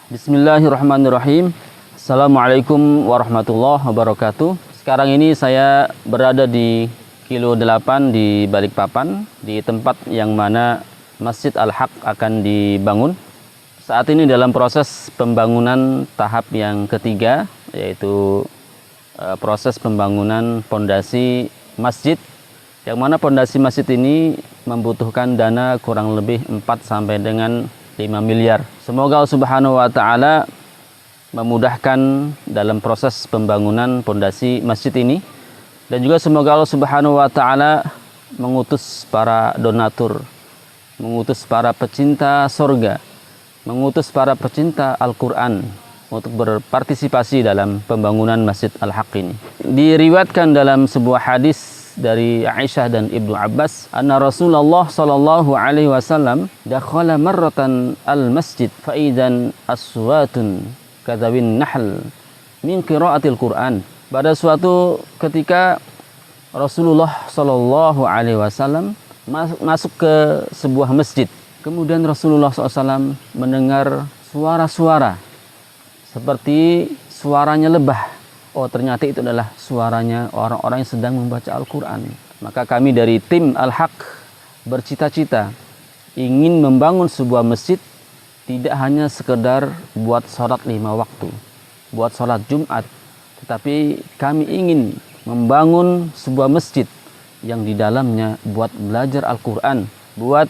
Bismillahirrahmanirrahim. Assalamualaikum warahmatullahi wabarakatuh. Sekarang ini saya berada di Kilo 8 di Balikpapan, di tempat yang mana Masjid Al-Haq akan dibangun. Saat ini dalam proses pembangunan tahap yang ketiga, yaitu proses pembangunan pondasi masjid, yang mana pondasi masjid ini membutuhkan dana kurang lebih 4 sampai dengan 5 miliar. Semoga Allah Subhanahu wa taala memudahkan dalam proses pembangunan pondasi masjid ini, dan juga semoga Allah Subhanahu wa taala mengutus para donatur, mengutus para pecinta surga, mengutus para pecinta Al-Qur'an untuk berpartisipasi dalam pembangunan Masjid Al-Haq ini. Diriwayatkan dalam sebuah hadis dari Aisyah dan Ibnu Abbas, anna Rasulullah sallallahu alaihi wasallam dakhala marratan al-masjid fa idzan aswatun kadzawin nahl min qiraatil Qur'an. Pada suatu ketika Rasulullah sallallahu alaihi wasallam masuk ke sebuah masjid. Kemudian Rasulullah SAW mendengar suara-suara seperti suaranya lebah. Oh, ternyata itu adalah suaranya orang-orang yang sedang membaca Al-Quran. Maka kami dari tim Al-Haq bercita-cita ingin membangun sebuah masjid, tidak hanya sekedar buat sholat 5 waktu, buat sholat Jumat, tetapi kami ingin membangun sebuah masjid yang di dalamnya buat belajar Al-Quran, buat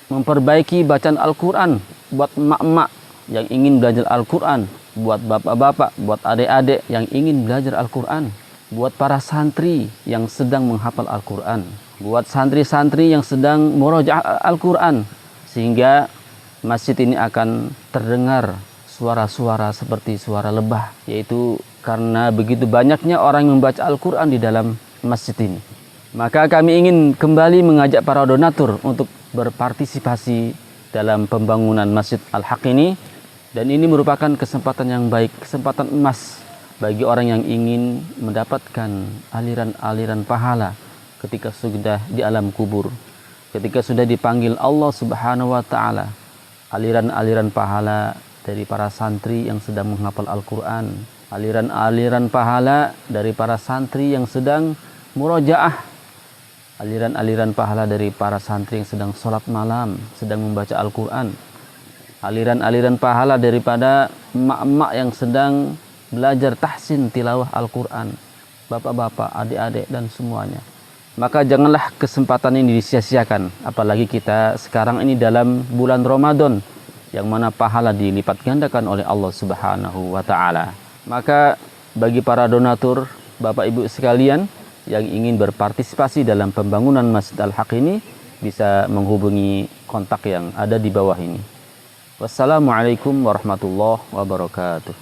memperbaiki bacaan Al-Quran, buat emak-emak yang ingin belajar Al-Quran, buat bapak-bapak, buat adik-adik yang ingin belajar Al-Quran, buat para santri yang sedang menghafal Al-Quran, buat santri-santri yang sedang murojaah Al-Quran, sehingga masjid ini akan terdengar suara-suara seperti suara lebah, yaitu karena begitu banyaknya orang yang membaca Al-Quran di dalam masjid ini. Maka kami ingin kembali mengajak para donatur untuk berpartisipasi dalam pembangunan Masjid Al-Haq ini. Dan ini merupakan kesempatan yang baik, kesempatan emas bagi orang yang ingin mendapatkan aliran-aliran pahala ketika sudah di alam kubur, ketika sudah dipanggil Allah Subhanahu wa taala. Aliran-aliran pahala dari para santri yang sedang menghafal Al-Quran, aliran-aliran pahala dari para santri yang sedang murojaah, aliran-aliran pahala dari para santri yang sedang sholat malam, sedang membaca Al-Quran, aliran-aliran pahala daripada emak-emak yang sedang belajar tahsin tilawah Al-Quran, bapak-bapak, adik-adik, dan semuanya. Maka janganlah kesempatan ini disia-siakan, apalagi kita sekarang ini dalam bulan Ramadan, yang mana pahala dilipat gandakan oleh Allah Subhanahu wa taala. Maka bagi para donatur, Bapak Ibu sekalian yang ingin berpartisipasi dalam pembangunan Masjid Al-Haq ini, bisa menghubungi kontak yang ada di bawah ini. Wassalamualaikum warahmatullahi wabarakatuh.